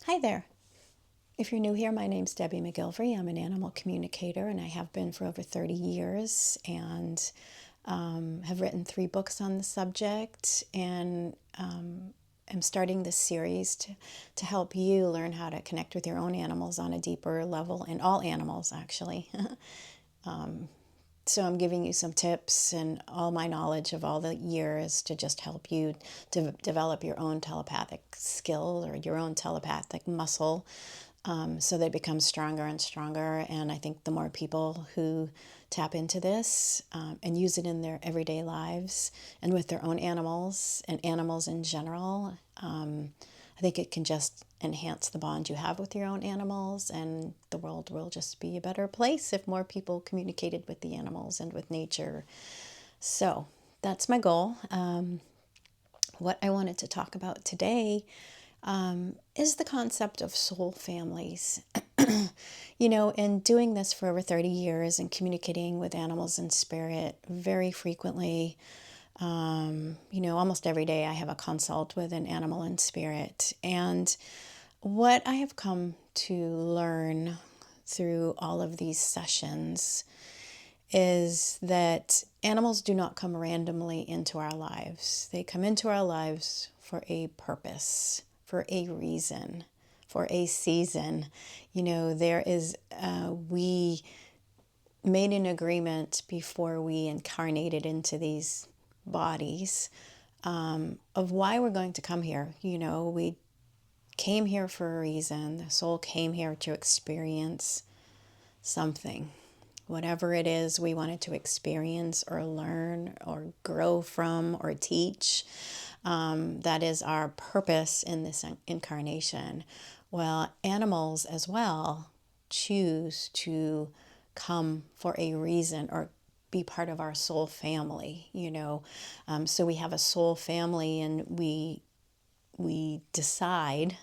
Hi there. If you're new here, my name's Debbie McGillivray. I'm an animal communicator, and I have been for over 30 years, and have written 3 books on the subject, and am starting this series to help you learn how to connect with your own animals on a deeper level, and all animals, actually. So I'm giving you some tips and all my knowledge of all the years to just help you to develop your own telepathic skill or your own telepathic muscle, so that it becomes stronger and stronger. And I think the more people who tap into this and use it in their everyday lives and with their own animals and animals in general, I think it can just enhance the bond you have with your own animals, and the world will just be a better place if more people communicated with the animals and with nature. So that's my goal. What I wanted to talk about today is the concept of soul families. In doing this for over 30 years and communicating with animals in spirit very frequently, almost every day I have a consult with an animal in spirit. And what I have come to learn through all of these sessions is that animals do not come randomly into our lives. They come into our lives for a purpose, for a reason, for a season. We made an agreement before we incarnated into these bodies, of why we're going to come here. We came here for a reason. The soul came here to experience something. Whatever it is we wanted to experience or learn or grow from or teach, that is our purpose in this incarnation. Well, animals as well choose to come for a reason or be part of our soul family. So we have a soul family, and we decide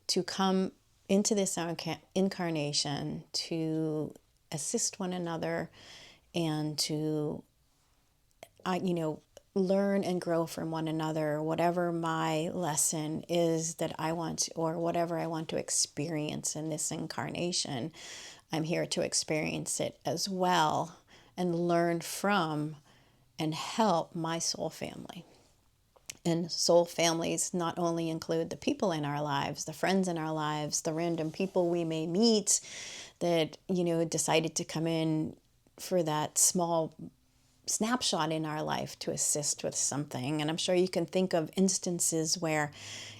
to come into this incarnation to assist one another and to, learn and grow from one another. Whatever my lesson is that I want, or whatever I want to experience in this incarnation, I'm here to experience it as well and learn from and help my soul family. And soul families not only include the people in our lives, the friends in our lives, the random people we may meet that, decided to come in for that small snapshot in our life to assist with something. And I'm sure you can think of instances where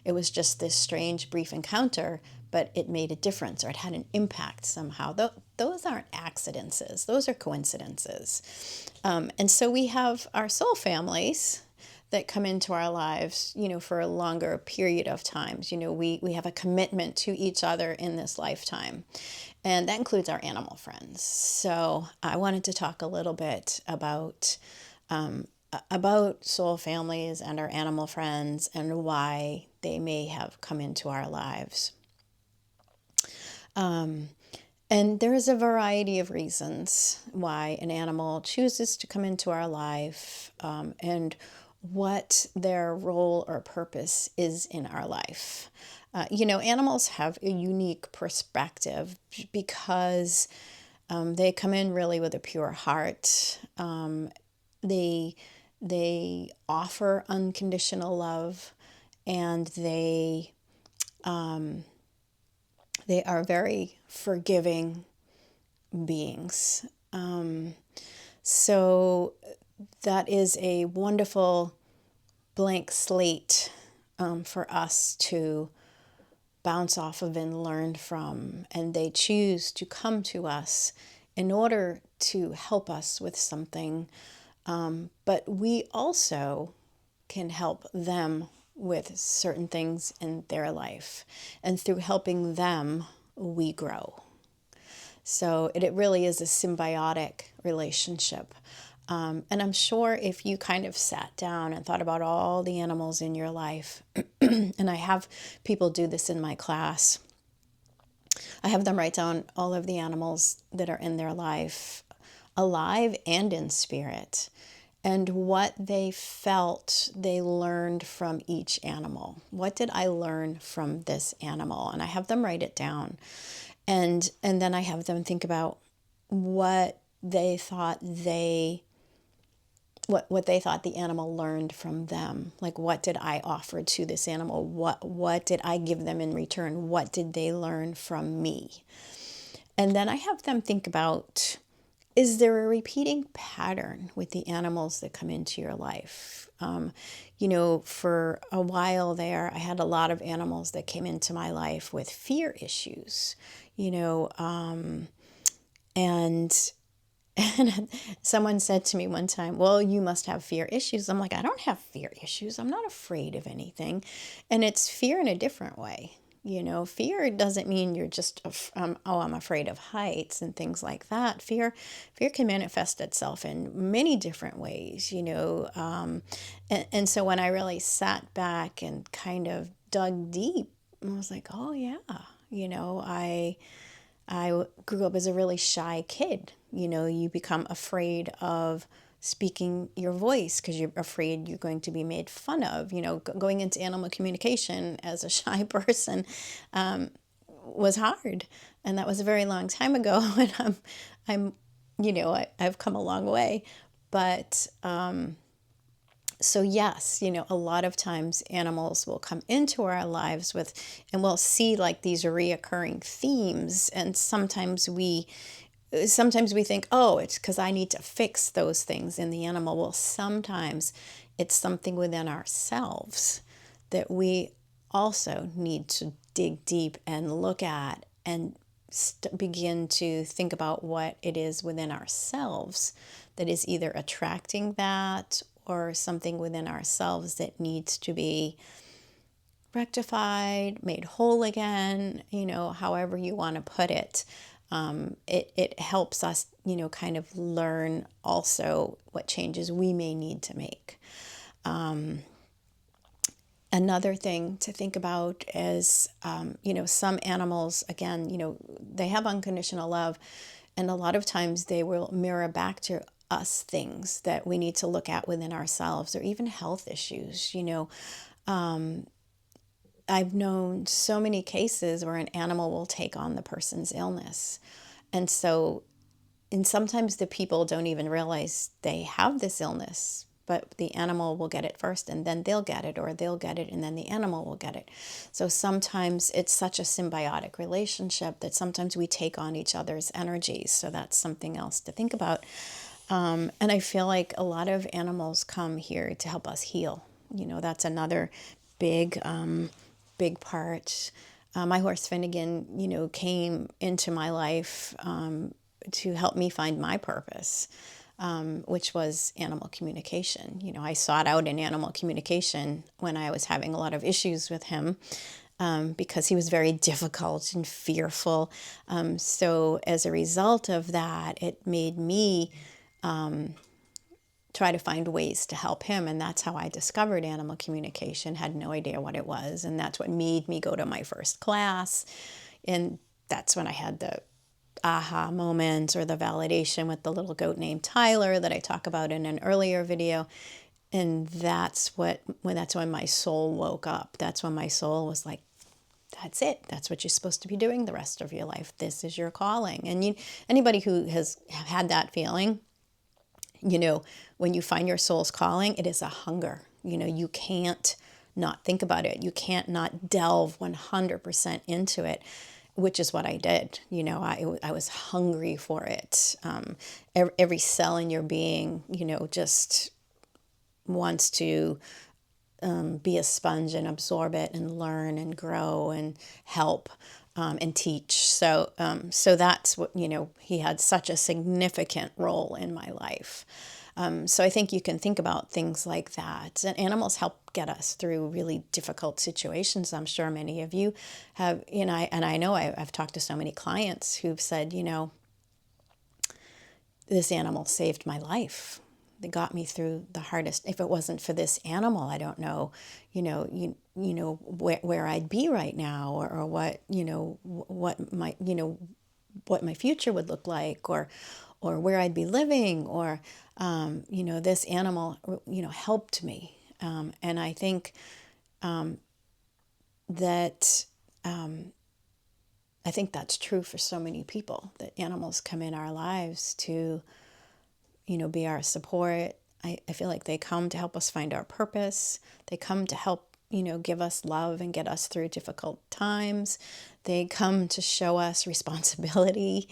it was just this strange, brief encounter, but it made a difference or it had an impact somehow. Those aren't accidents, those are coincidences. And so we have our soul families that come into our lives, for a longer period of times. We have a commitment to each other in this lifetime, and that includes our animal friends. So I wanted to talk a little bit about soul families and our animal friends and why they may have come into our lives. And there is a variety of reasons why an animal chooses to come into our life, and what their role or purpose is in our life. Animals have a unique perspective because they come in really with a pure heart. They offer unconditional love, and they are very forgiving beings. So that is a wonderful blank slate for us to bounce off of and learn from. And they choose to come to us in order to help us with something. But we also can help them with certain things in their life. And through helping them, we grow. So it really is a symbiotic relationship. And I'm sure if you kind of sat down and thought about all the animals in your life, and I have people do this in my class, I have them write down all of the animals that are in their life, alive and in spirit. and what they felt they learned from each animal. What did I learn from this animal? And I have them write it down. And then I have them think about what they thought what they thought the animal learned from them. Like, what did I offer to this animal? What did I give them in return? What did they learn from me? And then I have them think about, is there a repeating pattern with the animals that come into your life? For a while there, I had a lot of animals that came into my life with fear issues, and and someone said to me one time, well, you must have fear issues. I'm like, I don't have fear issues. I'm not afraid of anything. And it's fear in a different way. Fear doesn't mean you're just, I'm afraid of heights and things like that. Fear can manifest itself in many different ways, and so when I really sat back and kind of dug deep, I was like, oh yeah, I grew up as a really shy kid. You become afraid of speaking your voice because you're afraid you're going to be made fun of. Going into animal communication as a shy person was hard, and that was a very long time ago. And I've come a long way, but so yes, a lot of times animals will come into our lives and we'll see like these reoccurring themes, and sometimes we think, oh, it's because I need to fix those things in the animal. Well, sometimes it's something within ourselves that we also need to dig deep and look at and begin to think about what it is within ourselves that is either attracting that, or something within ourselves that needs to be rectified, made whole again, however you want to put it. It helps us, kind of learn also what changes we may need to make. Another thing to think about is, some animals, again, they have unconditional love, and a lot of times they will mirror back to us things that we need to look at within ourselves, or even health issues. I've known so many cases where an animal will take on the person's illness. And sometimes the people don't even realize they have this illness, but the animal will get it first and then they'll get it, or they'll get it and then the animal will get it. So sometimes it's such a symbiotic relationship that sometimes we take on each other's energies. So that's something else to think about. And I feel like a lot of animals come here to help us heal. That's another big, big part. My horse Finnegan, came into my life to help me find my purpose, which was animal communication. I sought out in animal communication when I was having a lot of issues with him, because he was very difficult and fearful. So as a result of that, it made me try to find ways to help him. And that's how I discovered animal communication. Had no idea what it was. And that's what made me go to my first class. And that's when I had the aha moment, or the validation with the little goat named Tyler that I talk about in an earlier video. And that's when my soul woke up. That's when my soul was like, that's it. That's what you're supposed to be doing the rest of your life. This is your calling. And anybody who has had that feeling, when you find your soul's calling, it is a hunger. You can't not think about it. You can't not delve 100% into it, which is what I did. I was hungry for it. Every cell in your being, just wants to be a sponge and absorb it and learn and grow and help and teach. So that's what, he had such a significant role in my life. So I think you can think about things like that. And animals help get us through really difficult situations. I'm sure many of you have, and I know I've talked to so many clients who've said, this animal saved my life. They got me through the hardest. If it wasn't for this animal, I don't know, where I'd be right now, or what, what my future would look like, or or where I'd be living, or, this animal, helped me. And I think that I think that's true for so many people, that animals come in our lives to, be our support. I feel like they come to help us find our purpose. They come to help, give us love and get us through difficult times. They come to show us responsibility.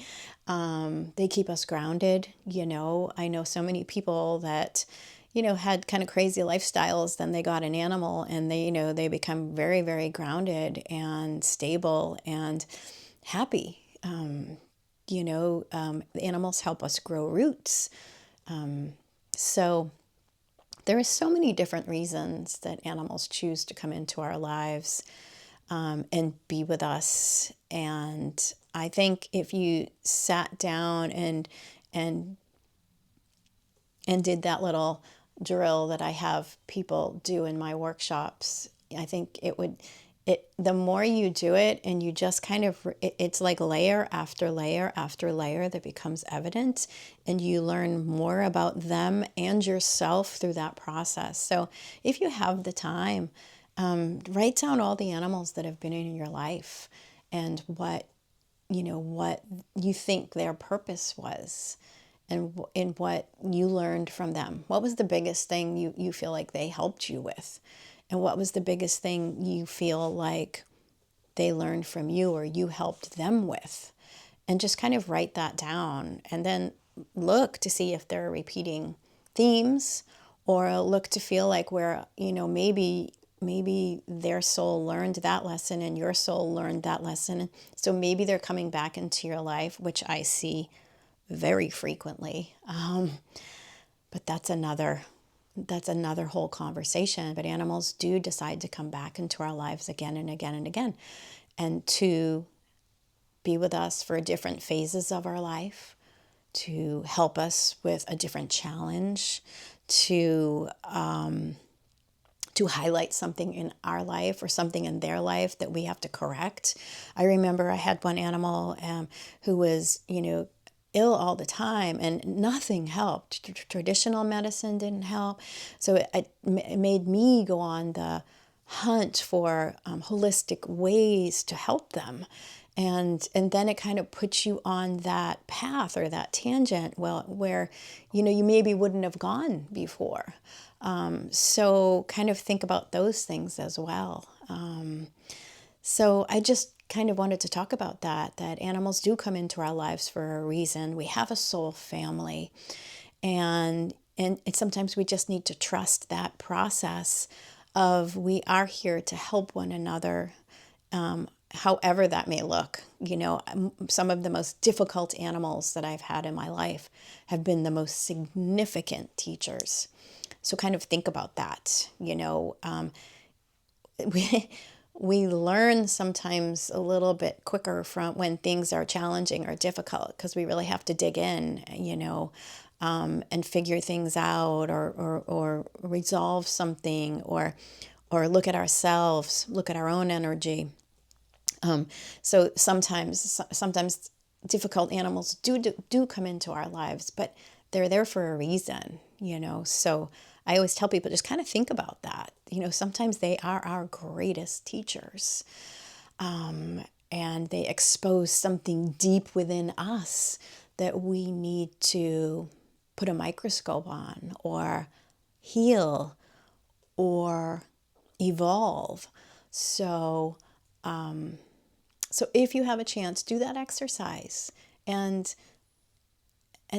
They keep us grounded. I know so many people that, had kind of crazy lifestyles. Then they got an animal and they become very, very grounded and stable and happy. The animals help us grow roots. So there are so many different reasons that animals choose to come into our lives and be with us. And I think if you sat down and did that little drill that I have people do in my workshops, I think the more you do it and you just kind of, it's like layer after layer after layer that becomes evident, and you learn more about them and yourself through that process. So if you have the time, write down all the animals that have been in your life and what you think their purpose was, and in what you learned from them. What was the biggest thing you feel like they helped you with? And what was the biggest thing you feel like they learned from you or you helped them with? And just kind of write that down, and then look to see if there are repeating themes, or look to feel like where, maybe their soul learned that lesson and your soul learned that lesson. So maybe they're coming back into your life, which I see very frequently. But that's another whole conversation. But animals do decide to come back into our lives again and again and again, and to be with us for different phases of our life, to help us with a different challenge, to highlight something in our life or something in their life that we have to correct. I remember I had one animal who was, ill all the time, and nothing helped. Traditional medicine didn't help. So it made me go on the hunt for holistic ways to help them. And then it kind of puts you on that path or that tangent, where, you maybe wouldn't have gone before. So kind of think about those things as well. So I just kind of wanted to talk about that animals do come into our lives for a reason. We have a soul family, and sometimes we just need to trust that process of, we are here to help one another, however that may look. Some of the most difficult animals that I've had in my life have been the most significant teachers. So kind of think about that. We learn sometimes a little bit quicker from when things are challenging or difficult, because we really have to dig in, and figure things out, or resolve something, or look at ourselves, look at our own energy. So sometimes difficult animals do come into our lives, but they're there for a reason, So I always tell people, just kind of think about that. Sometimes they are our greatest teachers, and they expose something deep within us that we need to put a microscope on, or heal, or evolve. So if you have a chance, do that exercise and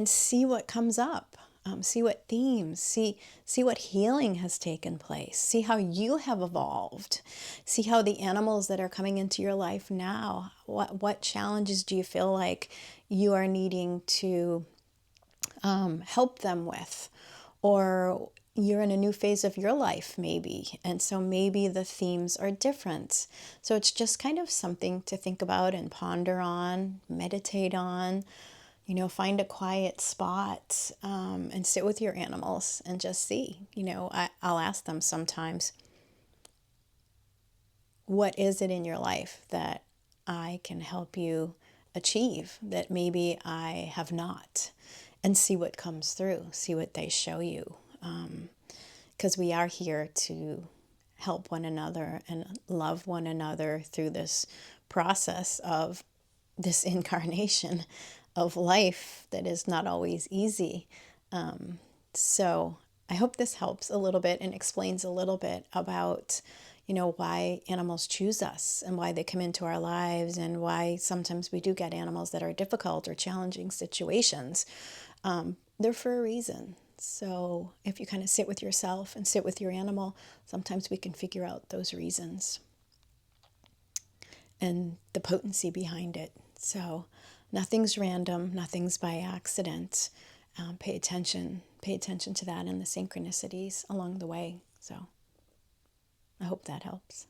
see what comes up. See what themes, see what healing has taken place. See how you have evolved. See how the animals that are coming into your life now, what challenges do you feel like you are needing to help them with? Or you're in a new phase of your life maybe, and so maybe the themes are different. So it's just kind of something to think about and ponder on, meditate on. Find a quiet spot, and sit with your animals and just see. I'll ask them sometimes, what is it in your life that I can help you achieve that maybe I have not, and see what comes through, see what they show you. Because we are here to help one another and love one another through this process of this incarnation of life that is not always easy. So I hope this helps a little bit and explains a little bit about, why animals choose us and why they come into our lives, and why sometimes we do get animals that are difficult or challenging situations. They're for a reason. So if you kind of sit with yourself and sit with your animal, sometimes we can figure out those reasons and the potency behind it. So nothing's random, nothing's by accident. Pay attention to that and the synchronicities along the way. So I hope that helps.